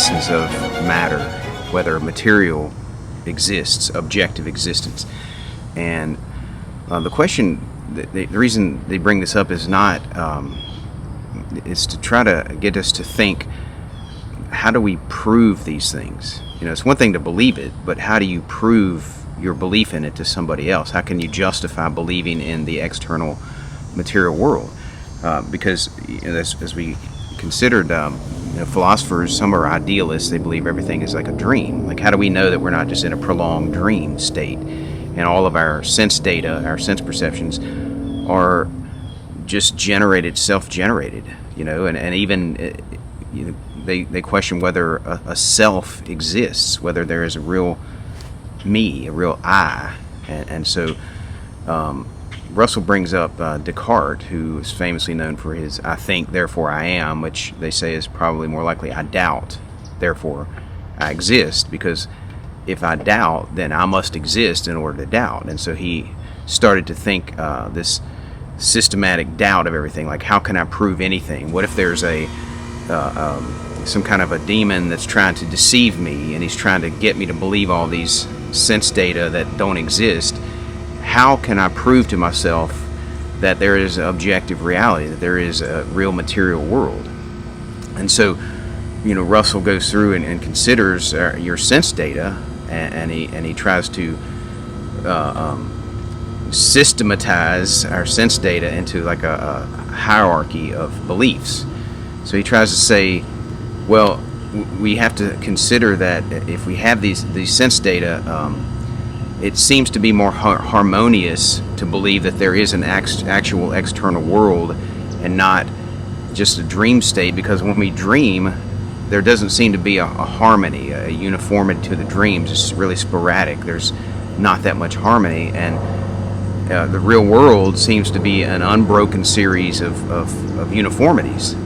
existence of matter, whether material exists, objective existence. And the question, the reason they bring this up is not, is to try to get us to think, how do we prove these things? It's one thing to believe it, but how do you prove your belief in it to somebody else? How can you justify believing in the external material world? Because as we considered, philosophers, some are idealists. They believe everything is like a dream. Like, how do we know that we're not just in a prolonged dream state, and all of our sense data, our sense perceptions, are just generated, self-generated? And even they question whether a self exists, whether there is a real me, a real I. And so Russell brings up Descartes, who is famously known for his "I think, therefore I am," which they say is probably more likely "I doubt, therefore I exist," because if I doubt, then I must exist in order to doubt. And so he started to think this systematic doubt of everything, like, how can I prove anything? What if there's some kind of a demon that's trying to deceive me, and he's trying to get me to believe all these sense data that don't exist? How can I prove to myself that there is objective reality, that there is a real material world? And so, Russell goes through and considers your sense data, and he tries to systematize our sense data into like a hierarchy of beliefs. So he tries to say, well, we have to consider that if we have these sense data, it seems to be more harmonious to believe that there is an actual external world and not just a dream state, because when we dream, there doesn't seem to be a harmony, a uniformity to the dreams. It's really sporadic. There's not that much harmony, and the real world seems to be an unbroken series of uniformities.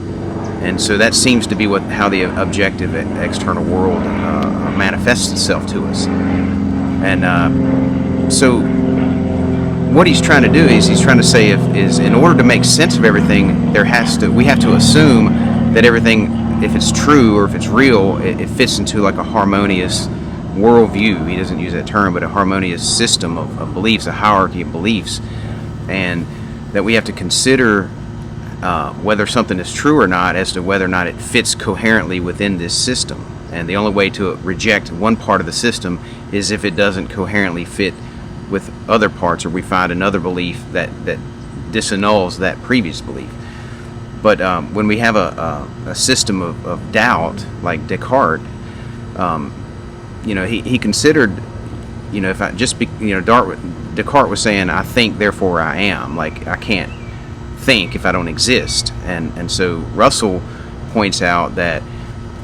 And so that seems to be how the objective external world manifests itself to us. And so what he's trying to do is he's trying to say is in order to make sense of everything, we have to assume that everything, if it's true or if it's real, it fits into like a harmonious worldview. He doesn't use that term, but a harmonious system of beliefs, a hierarchy of beliefs, and that we have to consider whether something is true or not as to whether or not it fits coherently within this system. And the only way to reject one part of the system is if it doesn't coherently fit with other parts, or we find another belief that disannuls that previous belief. But when we have a system of doubt, like Descartes, he considered, if I just be, Descartes was saying, "I think, therefore I am." Like, I can't think if I don't exist. And so Russell points out that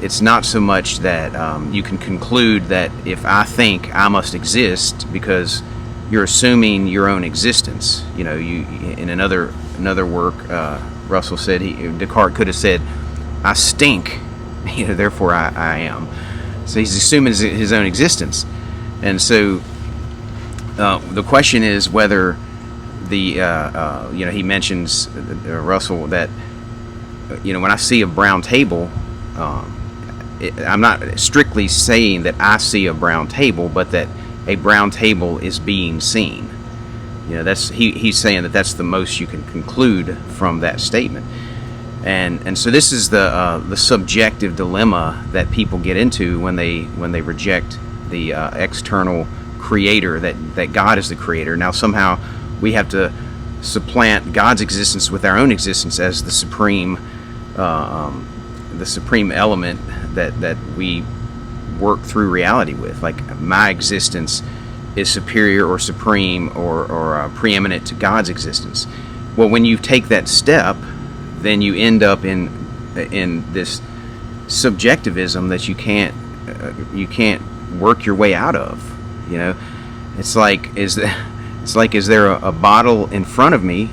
it's not so much that you can conclude that if I think, I must exist, because you're assuming your own existence. You in another work, Russell said Descartes could have said, "I stink, therefore I am." So he's assuming his own existence. And so the question is whether he mentions, Russell, that when I see a brown table, I'm not strictly saying that I see a brown table, but that a brown table is being seen. He's saying that that's the most you can conclude from that statement. And so this is the subjective dilemma that people get into when they reject the external creator, that God is the creator. Now somehow we have to supplant God's existence with our own existence as the supreme element that we work through reality with. Like, my existence is superior or supreme or preeminent to God's existence. Well, when you take that step, then you end up in this subjectivism that you can't work your way out of. It's like, is there a bottle in front of me,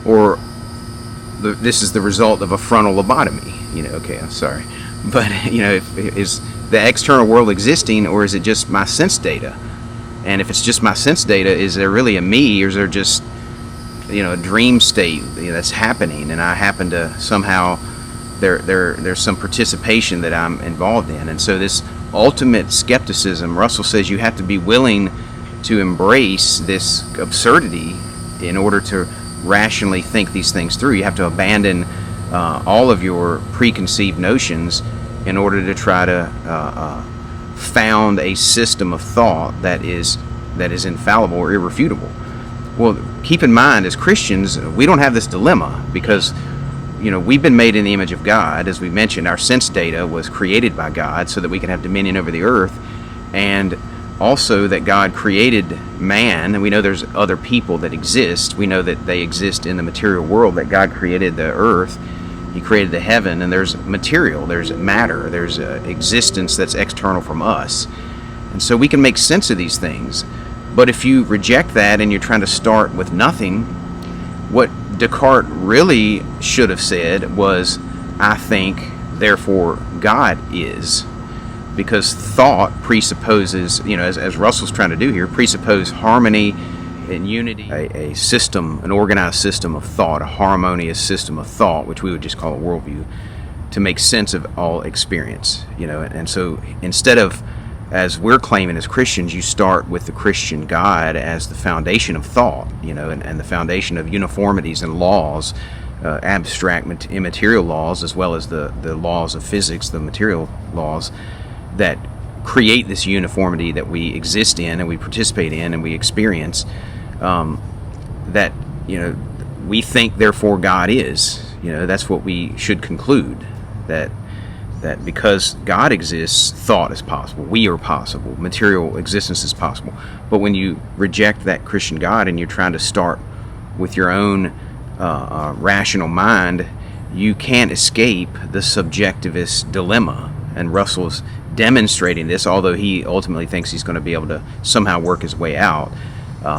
or this is the result of a frontal lobotomy? Okay, I'm sorry, but is the external world existing, or is it just my sense data? And if it's just my sense data, is there really a me, or is there just a dream state that's happening, and I happen to somehow there's some participation that I'm involved in. And so this ultimate skepticism, Russell says you have to be willing to embrace this absurdity in order to rationally think these things through. You have to abandon all of your preconceived notions in order to try to found a system of thought that is infallible or irrefutable. Well, keep in mind, as Christians, we don't have this dilemma because, we've been made in the image of God. As we mentioned, our sense data was created by God so that we can have dominion over the earth, and also that God created man, and we know there's other people that exist. We know that they exist in the material world, that God created the earth, He created the heaven, and there's material, there's matter, there's existence that's external from us. And so we can make sense of these things. But if you reject that and you're trying to start with nothing, what Descartes really should have said was, I think, therefore God is. Because thought presupposes, as Russell's trying to do here, presuppose harmony and unity, a system, an organized system of thought, a harmonious system of thought, which we would just call a worldview, to make sense of all experience. And so instead of, as we're claiming as Christians, you start with the Christian God as the foundation of thought, and the foundation of uniformities and laws, abstract immaterial laws, as well as the laws of physics, the material laws that create this uniformity that we exist in and we participate in and we experience, that we think therefore God is. That's what we should conclude, that because God exists, thought is possible, we are possible, material existence is possible. But when you reject that Christian God and you're trying to start with your own rational mind, you can't escape the subjectivist dilemma. And Russell's demonstrating this, although he ultimately thinks he's going to be able to somehow work his way out.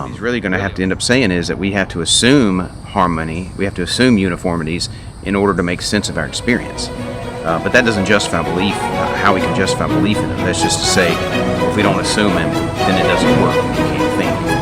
He's really going to have to end up saying is that we have to assume harmony, we have to assume uniformities in order to make sense of our experience. But that doesn't justify belief, how we can justify belief in him. That's just to say, if we don't assume him, then it doesn't work. You can't think.